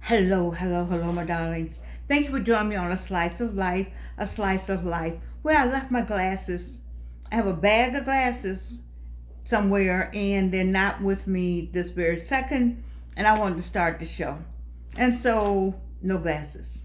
Hello, hello, hello, my darlings. Thank you for joining me on A Slice of Life, A Slice of Life, where I left my glasses. I have a bag of glasses somewhere, and they're not with me this very second, and I wanted to start the show. And so, no glasses.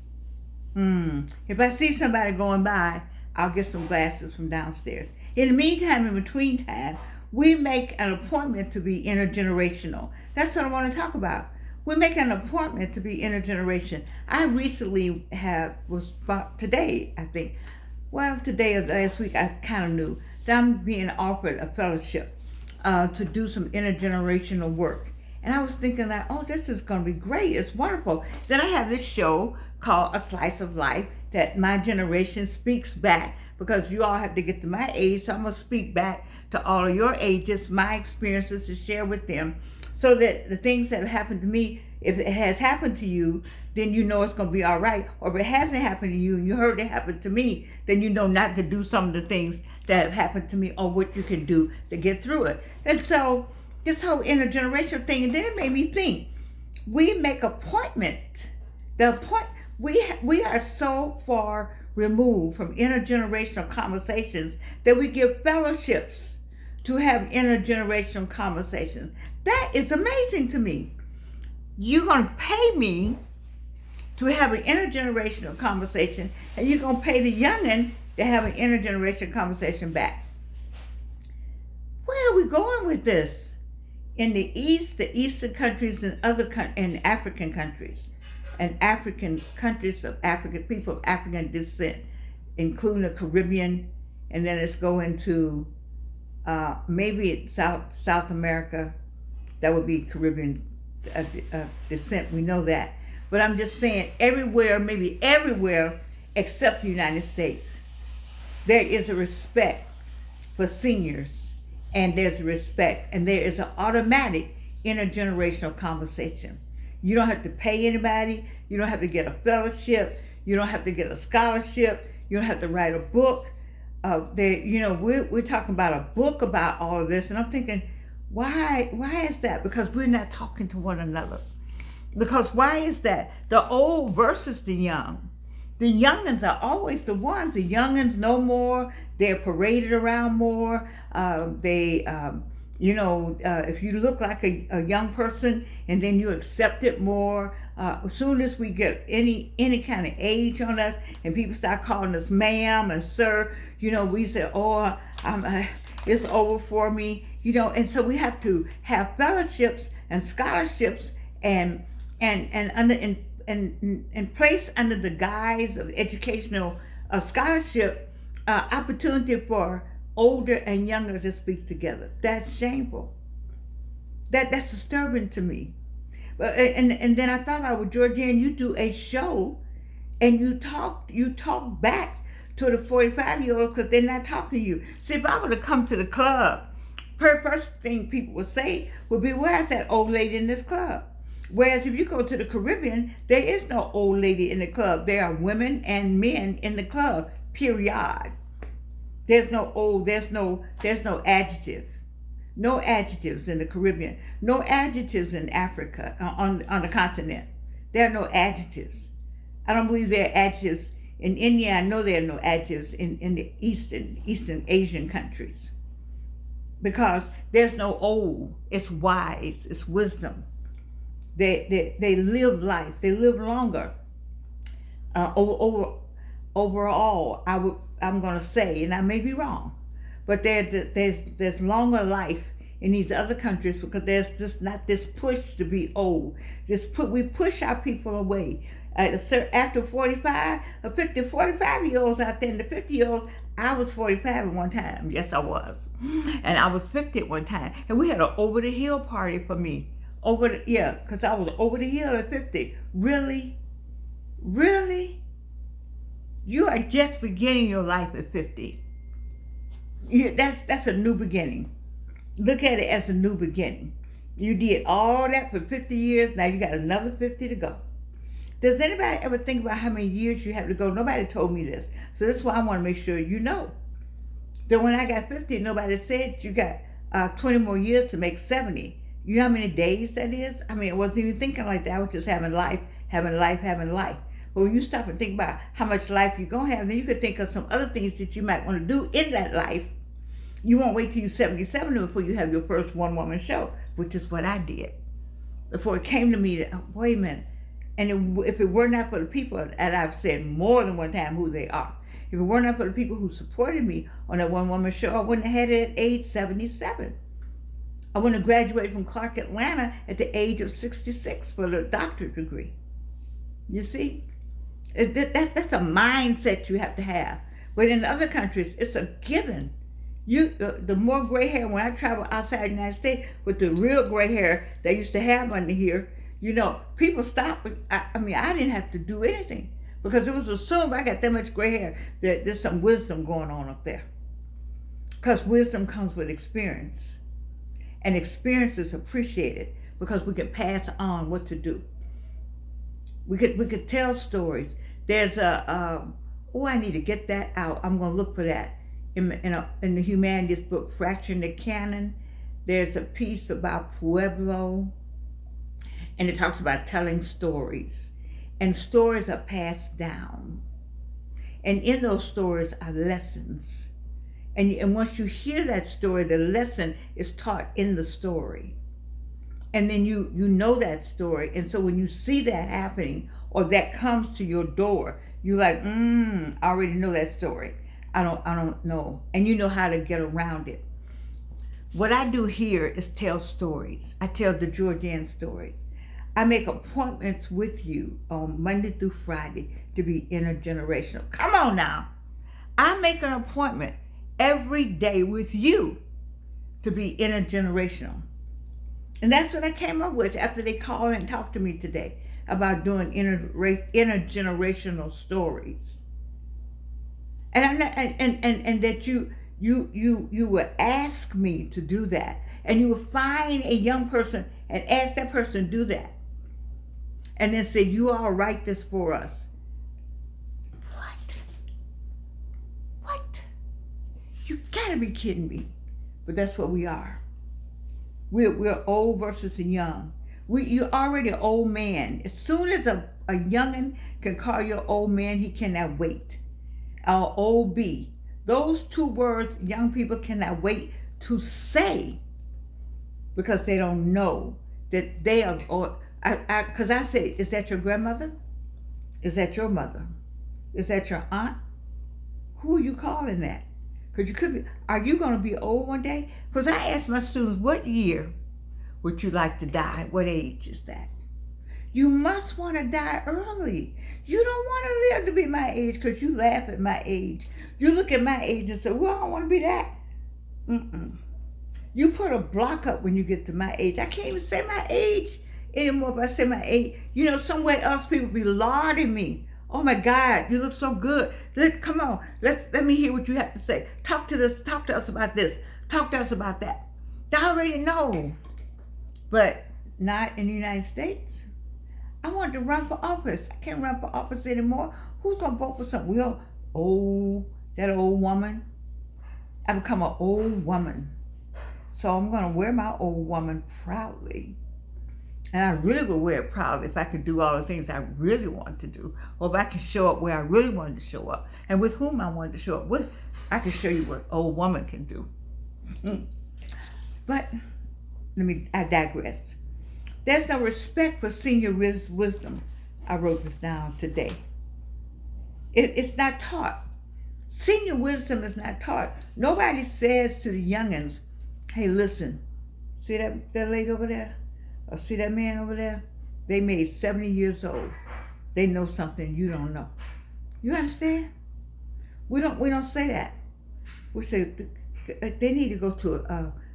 If I see somebody going by, I'll get some glasses from downstairs. In the meantime, in between time, we make an appointment to be intergenerational. That's what I want to talk about. We make an appointment to be intergeneration. I recently today, I think, well, today or last week, I kind of knew that I'm being offered a fellowship to do some intergenerational work. And I was thinking that, oh, this is going to be great. It's wonderful. Then I have this show called A Slice of Life that my generation speaks back, because you all have to get to my age. So I'm going to speak back to all of your ages, my experiences to share with them, so that the things that have happened to me, if it has happened to you, then you know it's going to be all right. Or if it hasn't happened to you and you heard it happen to me, then you know not to do some of the things that have happened to me, or what you can do to get through it. And so this whole intergenerational thing, and then it made me think, we make appointment. We are so far removed from intergenerational conversations that we give fellowships to have intergenerational conversations. That is amazing to me. You're going to pay me to have an intergenerational conversation, and you're going to pay the youngin to have an intergenerational conversation back. Where are we going with this? In the East, the Eastern countries, and and African countries, and African countries of African people of African descent, including the Caribbean, and then let's go into maybe South America. That would be Caribbean descent. We know that, but I'm just saying everywhere, maybe everywhere except the United States, there is a respect for seniors, and there's a respect, and there is an automatic intergenerational conversation. You don't have to pay anybody. You don't have to get a fellowship. You don't have to get a scholarship. You don't have to write a book. We're talking about a book about all of this, and I'm thinking, why is that? Because we're not talking to one another. Because why is that? The old versus the young. The youngins are always the ones. The youngins know more. They're paraded around more. If you look like a young person and then you accept it more, as soon as we get any kind of age on us and people start calling us ma'am and sir, we say, oh, it's over for me, and so we have to have fellowships and scholarships and place under the guise of educational scholarship opportunity for older and younger to speak together. That's shameful. That's disturbing to me. And then I thought I would, Georgianne, you do a show and you talk back to the 45-year-olds because they're not talking to you. See, if I were to come to the club, first thing people would say would be, where's that old lady in this club? Whereas if you go to the Caribbean, there is no old lady in the club. There are women and men in the club, period. There's no adjective. No adjectives in the Caribbean. No adjectives in Africa, on the continent. There are no adjectives. I don't believe there are adjectives in India. I know there are no adjectives in the Eastern Asian countries. Because there's no old. It's wise. It's wisdom. They live life. They live longer. Overall, I'm going to say, and I may be wrong, but there's longer life in these other countries because there's just not this push to be old. We push our people away. After 45 or 50, 45-year-olds out there, and the 50-year-olds, I was 45 at one time. Yes, I was. And I was 50 at one time. And we had an over-the-hill party for me. Because I was over the hill at 50. Really? Really? You are just beginning your life at 50. That's a new beginning. Look at it as a new beginning. You did all that for 50 years. Now you got another 50 to go. Does anybody ever think about how many years you have to go? Nobody told me this. So that's why I want to make sure you know. That when I got 50, nobody said you got 20 more years to make 70. You know how many days that is? I mean, I wasn't even thinking like that. I was just having life, having life, having life. But when you stop and think about how much life you're going to have, then you could think of some other things that you might want to do in that life. You won't wait till you're 77 before you have your first one-woman show, which is what I did. Before it came to me that, oh, wait a minute. And if it were not for the people, and I've said more than one time who they are, if it were not for the people who supported me on that one-woman show, I wouldn't have had it at age 77. I wouldn't have graduated from Clark, Atlanta at the age of 66 for the doctorate degree. You see? That's a mindset you have to have. But in other countries, it's a given. The more gray hair, when I travel outside the United States with the real gray hair they used to have under here, people stop. I mean, I didn't have to do anything because it was assumed I got that much gray hair that there's some wisdom going on up there. Because wisdom comes with experience. And experience is appreciated because we can pass on what to do. We could tell stories. There's I need to get that out. I'm going to look for that in the humanities book, Fracturing the Canon. There's a piece about Pueblo, and it talks about telling stories. And stories are passed down. And in those stories are lessons. And once you hear that story, the lesson is taught in the story. And then you know that story. And so when you see that happening or that comes to your door, you're like, I already know that story. I don't know. And you know how to get around it. What I do here is tell stories. I tell the Georgian stories. I make appointments with you on Monday through Friday to be intergenerational. Come on now. I make an appointment every day with you to be intergenerational. And that's what I came up with after they called and talked to me today about doing intergenerational stories. And that you would ask me to do that. And you would find a young person and ask that person to do that. And then say, you all write this for us. What? You gotta be kidding me. But that's what we are. We're old versus the young. You're already an old man. As soon as a youngin can call you an old man, he cannot wait. Or old B. Those two words young people cannot wait to say because they don't know that they are. Because I say, is that your grandmother? Is that your mother? Is that your aunt? Who are you calling that? Because you could be, are you going to be old one day? Because I ask my students, what year would you like to die? What age is that? You must want to die early. You don't want to live to be my age because you laugh at my age. You look at my age and say, well, I don't want to be that. You put a block up when you get to my age. I can't even say my age anymore, but I say my age. Somewhere else people be lauding me. Oh my God, you look so good. Come on, let me hear what you have to say. Talk to us about this. Talk to us about that. I already know, but not in the United States. I wanted to run for office. I can't run for office anymore. Who's gonna vote for something? That old woman. I become an old woman. So I'm gonna wear my old woman proudly. And I really would wear it proudly if I could do all the things I really want to do. Or if I can show up where I really wanted to show up. And with whom I wanted to show up with. I can show you what old woman can do. But I digress. There's no respect for senior wisdom. I wrote this down today. It's not taught. Senior wisdom is not taught. Nobody says to the youngins, hey, listen, see that lady over there? Or see that man over there? They made 70 years old. They know something you don't know. You understand? We don't say that. We say they need to go to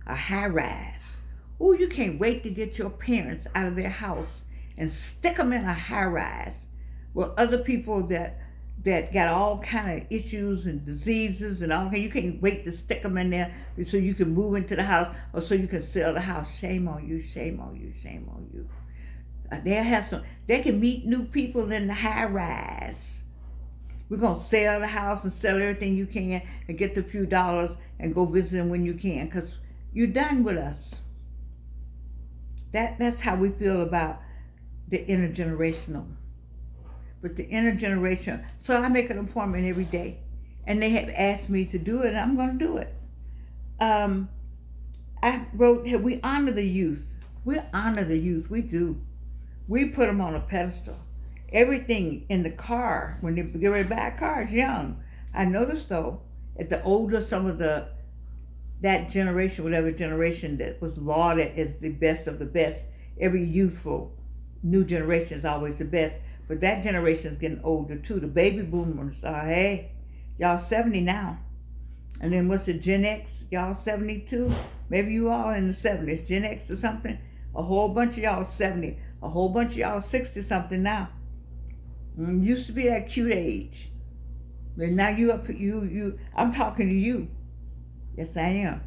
a high rise. Oh, you can't wait to get your parents out of their house and stick them in a high rise with other people that got all kind of issues and diseases and all. You can't wait to stick them in there so you can move into the house or so you can sell the house. Shame on you, shame on you, shame on you. They can meet new people in the high rise. We're going to sell the house and sell everything you can and get the few dollars and go visit them when you can because you're done with us. That's how we feel about the intergenerational. But the intergenerational, so I make an appointment every day, and they have asked me to do it, and I'm going to do it. Um, I wrote, we honor the youth. We honor the youth. We do. We put them on a pedestal. Everything in the car, when they get ready to buy a car, is young. I noticed though, at the older some of that generation, whatever generation that was lauded as the best of the best, every youthful new generation is always the best. But that generation is getting older too. The baby boomers are, hey, y'all 70 now. And then what's the Gen X? Y'all 72? Maybe you all in the 70s, Gen X or something. A whole bunch of y'all 70. A whole bunch of y'all 60 something now. Used to be that cute age. But now I'm talking to you. Yes, I am.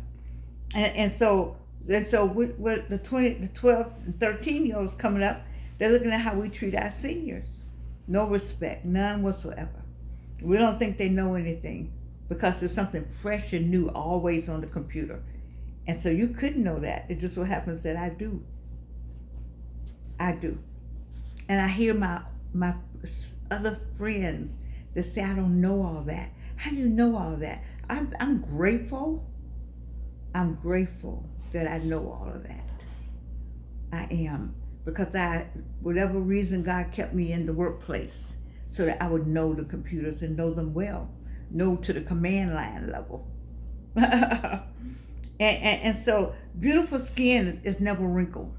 And so with the 12 and 13-year-olds coming up, they're looking at how we treat our seniors. No respect, none whatsoever. We don't think they know anything because there's something fresh and new always on the computer. And so you couldn't know that. It just so happens that I do. I do. And I hear my other friends that say, I don't know all that. How do you know all that? I'm grateful. I'm grateful that I know all of that. I am. Because whatever reason, God kept me in the workplace so that I would know the computers and know them well. Know to the command line level. and so beautiful skin is never wrinkled.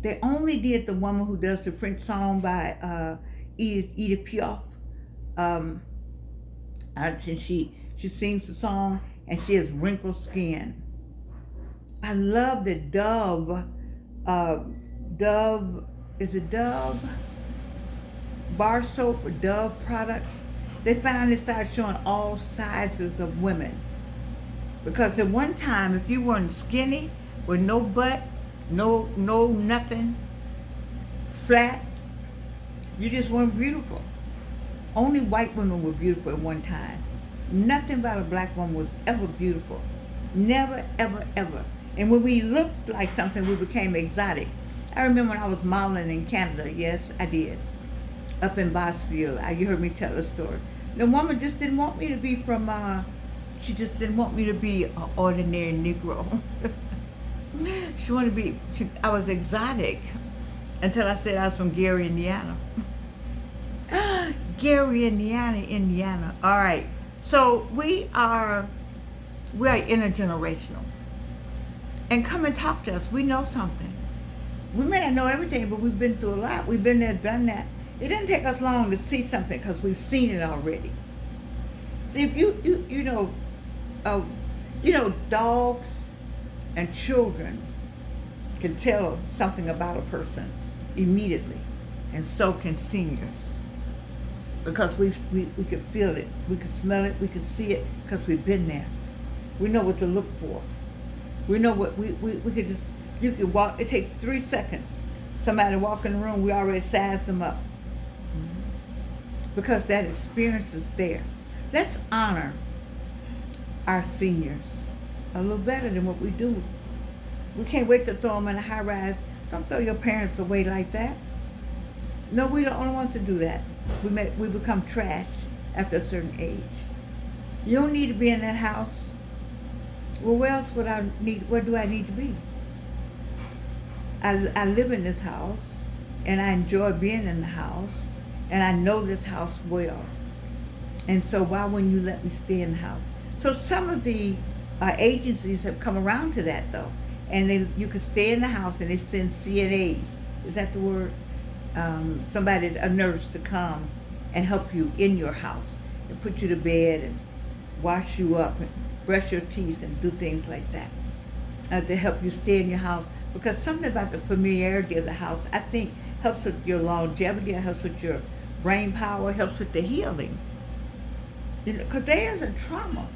They only did the woman who does the French song by Edith Piaf. And she sings the song and she has wrinkled skin. I love the Dove, is it Dove? Bar soap or Dove products. They finally started showing all sizes of women. Because at one time, if you weren't skinny, with no butt, no nothing, flat, you just weren't beautiful. Only white women were beautiful at one time. Nothing about a black woman was ever beautiful. Never, ever, ever. And when we looked like something, we became exotic. I remember when I was modeling in Canada. Yes, I did. Up in Bosville. You heard me tell the story. The woman just didn't want me to be from, she just didn't want me to be an ordinary Negro. She wanted to be, I was exotic until I said I was from Gary, Indiana. Gary, Indiana. All right. So we are intergenerational. And come and talk to us. We know something. We may not know everything, but we've been through a lot. We've been there, done that. It didn't take us long to see something because we've seen it already. See, if you know, dogs and children can tell something about a person immediately, and so can seniors. Because we can feel it, we can smell it, we can see it, because we've been there. We know what to look for. We know what we could just, you could walk, it takes 3 seconds. Somebody walk in the room, we already size them up. Because that experience is there. Let's honor our seniors a little better than what we do. We can't wait to throw them in a high rise. Don't throw your parents away like that. No, we're the only ones to do that. We become trash after a certain age. You don't need to be in that house. Well, where else would I need? Where do I need to be? I live in this house, and I enjoy being in the house, and I know this house well. And so why wouldn't you let me stay in the house? So some of the agencies have come around to that though, and you could stay in the house, and they send CNAs. Is that the word? Somebody, a nurse, to come and help you in your house and put you to bed and wash you up and brush your teeth and do things like that to help you stay in your house. Because something about the familiarity of the house, I think, helps with your longevity, it helps with your brain power, helps with the healing. Because there is a trauma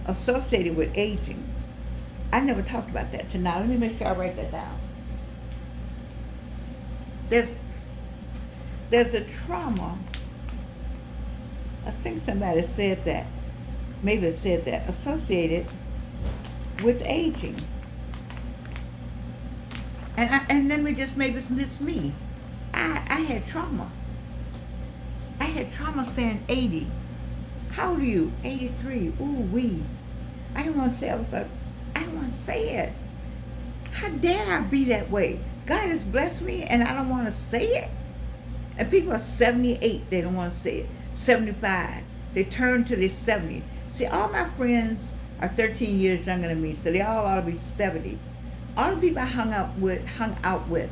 associated with aging. I never talked about that tonight. Let me make sure I write that down. There's a trauma. I think somebody said that. Maybe it said that, associated with aging. And then we just maybe it's me. I had trauma. I had trauma saying 80. How old are you? 83. Ooh wee. I didn't want to say. I was like, I don't want to say it. How dare I be that way? God has blessed me and I don't want to say it. And people are 78, they don't want to say it. 75, they turn to their 70. See, all my friends are 13 years younger than me, so they all ought to be 70. All the people I hung out with,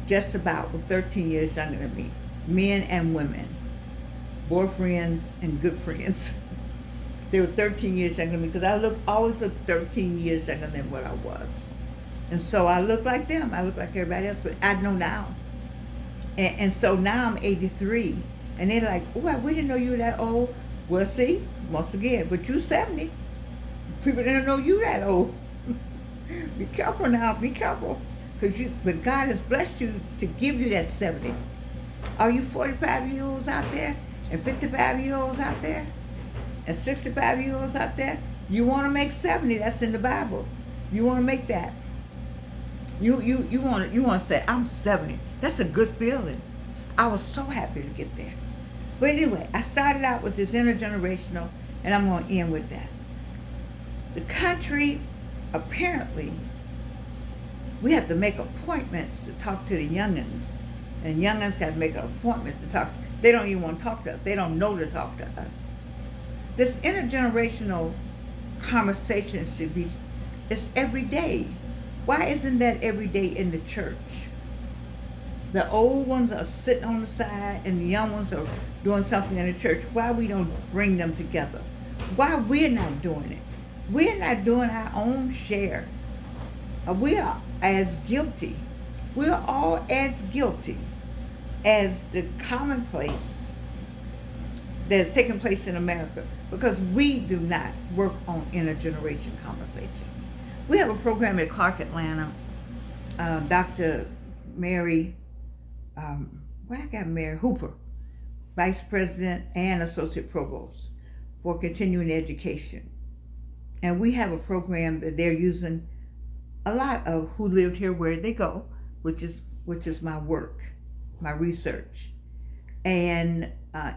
just about were 13 years younger than me, men and women, boyfriends and good friends. They were 13 years younger than me because always looked 13 years younger than what I was. And so I look like them. I look like everybody else, but I know now. And so now I'm 83, and they're like, "Oh, we didn't know you were that old." Well, see, once again, but you 70. People didn't know you that old. Be careful now. Be careful, but God has blessed you to give you that 70. Are you 45-year-olds out there, and 55-year-olds out there, and 65-year-olds out there? You want to make 70? That's in the Bible. You want to make that. You want to say, I'm 70. That's a good feeling. I was so happy to get there. But anyway, I started out with this intergenerational, and I'm going to end with that. The country, apparently, we have to make appointments to talk to the youngins. And youngins got to make an appointment to talk. They don't even want to talk to us. They don't know to talk to us. This intergenerational conversation should be, it's every day. Why isn't that every day in the church? The old ones are sitting on the side and the young ones are doing something in the church. Why we don't bring them together? Why we're not doing it? We're not doing our own share. We are as guilty. We're all as guilty as the commonplace that's taking place in America, because we do not work on intergeneration conversations. We have a program at Clark Atlanta. Dr. Mary Hooper, Vice President and Associate Provost for Continuing Education. And we have a program that they're using a lot of Who Lived Here, Where They Go, which is my work, my research. And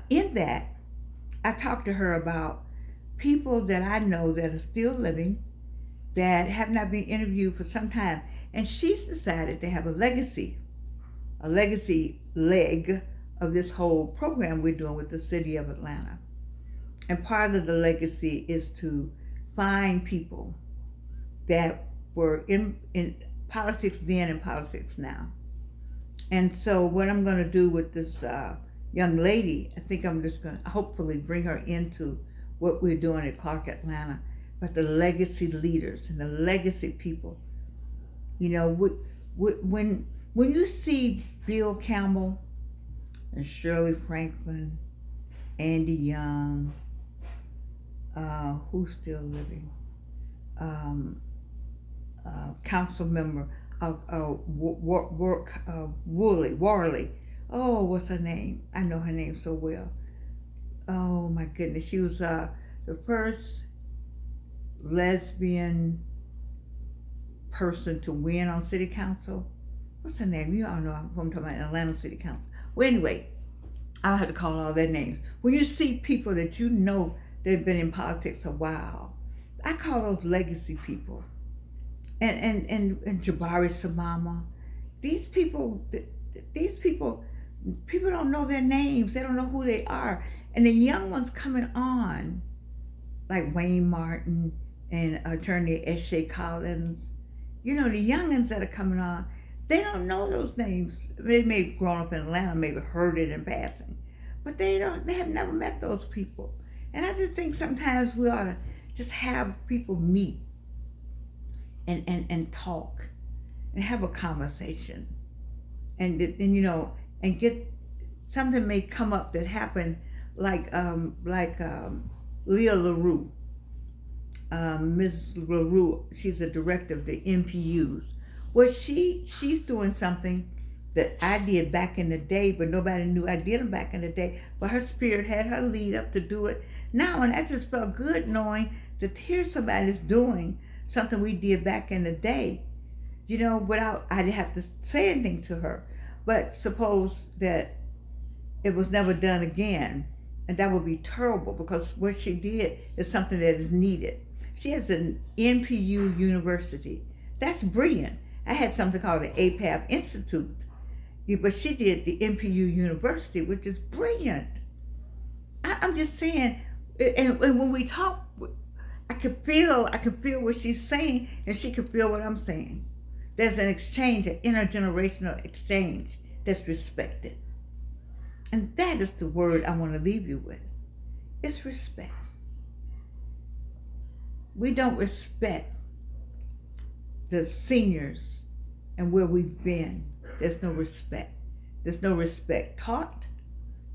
in that, I talked to her about people that I know that are still living, that have not been interviewed for some time. And she's decided to have a legacy leg of this whole program we're doing with the city of Atlanta. And part of the legacy is to find people that were in politics then and politics now. And so what I'm going to do with this young lady, I think I'm just going to hopefully bring her into what we're doing at Clark Atlanta, but the legacy leaders and the legacy people. You know, when you see Bill Campbell and Shirley Franklin, Andy Young, who's still living, council member Worley. Oh, what's her name? I know her name so well. Oh my goodness, she was the first lesbian person to win on city council. What's her name? You all know who I'm talking about, Atlanta City Council. Well, anyway, I don't have to call all their names. When you see people that you know they've been in politics a while, I call those legacy people. And Jabari Samama. These people don't know their names. They don't know who they are. And the young ones coming on, like Wayne Martin and attorney S.J. Collins, you know, the youngins that are coming on, they don't know those names. They may have grown up in Atlanta, maybe heard it in passing, but they have never met those people. And I just think sometimes we ought to just have people meet and talk and have a conversation, and you know, and get something may come up that happened like Leah LaRue. Ms. LaRue, she's a director of the MPUs. Well, she's doing something that I did back in the day, but nobody knew I did them back in the day. But her spirit had her lead up to do it now, and I just felt good knowing that here's somebody that's doing something we did back in the day. without, I didn't have to say anything to her. But suppose that it was never done again, and that would be terrible because what she did is something that is needed. She has an NPU university. That's brilliant. I had something called the APAP Institute, but she did the NPU University, which is brilliant. I'm just saying, and when we talk, I can feel what she's saying, and she can feel what I'm saying. There's an exchange, an intergenerational exchange that's respected. And that is the word I want to leave you with. It's respect. We don't respect the seniors and where we've been. There's no respect. There's no respect taught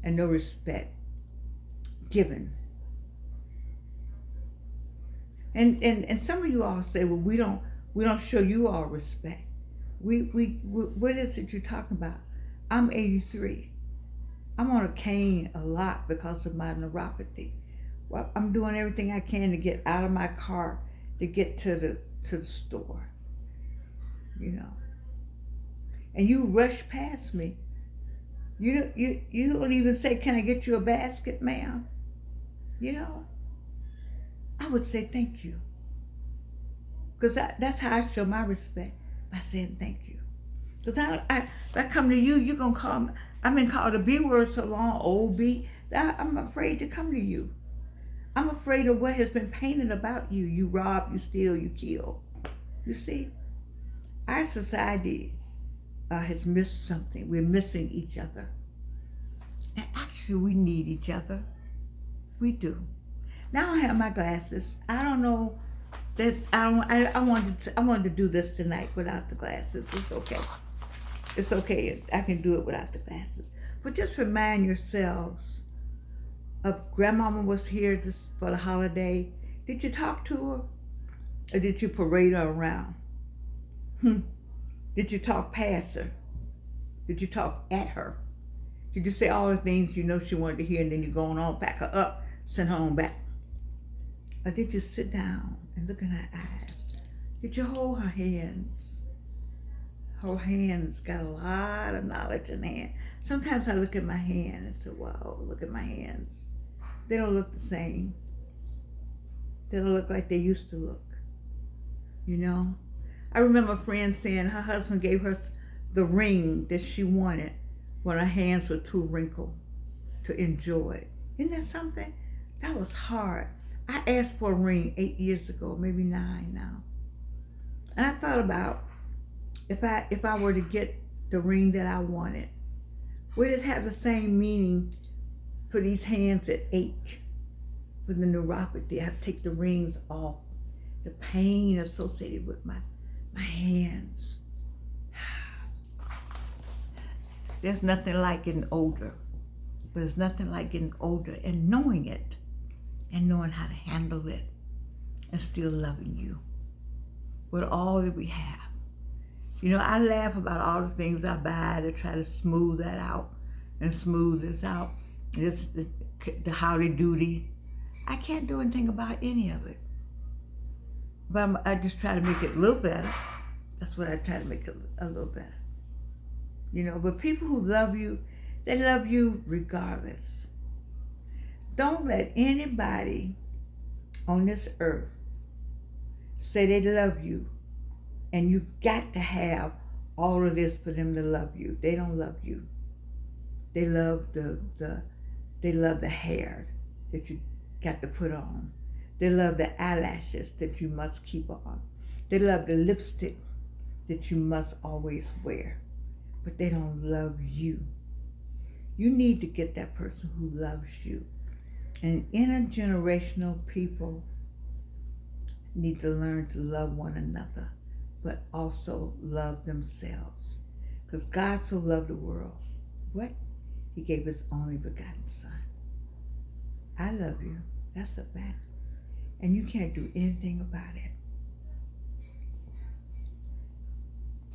and no respect given. And some of you all say, well, we don't show you all respect. We what is it you're talking about? I'm 83. I'm on a cane a lot because of my neuropathy. Well, I'm doing everything I can to get out of my car to get to the store, And you rush past me. You don't even say, "Can I get you a basket, ma'am?" I would say thank you, because that's how I show my respect, by saying thank you. Because if I come to you, you're gonna call me. I've been called a B word so long, old B, that I'm afraid to come to you. I'm afraid of what has been painted about you. You rob, you steal, you kill. You see, our society has missed something. We're missing each other. And actually, we need each other. We do. Now I have my glasses. I don't know that I wanted to do this tonight without the glasses. It's okay. It's okay. I can do it without the glasses. But just remind yourselves of Grandmama was here for the holiday. Did you talk to her? Or did you parade her around? Did you talk past her? Did you talk at her? Did you say all the things you know she wanted to hear, and then you go on, pack her up, send her on back? Or did you sit down and look in her eyes? Did you hold her hands? Her hands got a lot of knowledge in hand. Sometimes I look at my hand and say, wow, look at my hands. They don't look the same. They don't look like they used to look. I remember a friend saying her husband gave her the ring that she wanted when her hands were too wrinkled to enjoy it. Isn't that something? That was hard. I asked for a ring 8 years ago, maybe 9 now. And I thought about if I were to get the ring that I wanted, would it have the same meaning for these hands that ache with the neuropathy? I have to take the rings off. The pain associated with my hands. There's nothing like getting older. But there's nothing like getting older and knowing it, and knowing how to handle it, and still loving you with all that we have. I laugh about all the things I buy to try to smooth that out and smooth this out. This the howdy doody. I can't do anything about any of it. But I just try to make it a little better. That's what I try to make it a little better. But people who love you, they love you regardless. Don't let anybody on this earth say they love you, and you got to have all of this for them to love you. They don't love you. They love the hair that you got to put on. They love the eyelashes that you must keep on. They love the lipstick that you must always wear. But they don't love you. You need to get that person who loves you. And intergenerational people need to learn to love one another, but also love themselves. Because God so loved the world. What? He gave his only begotten Son. I love you. That's a fact. And you can't do anything about it.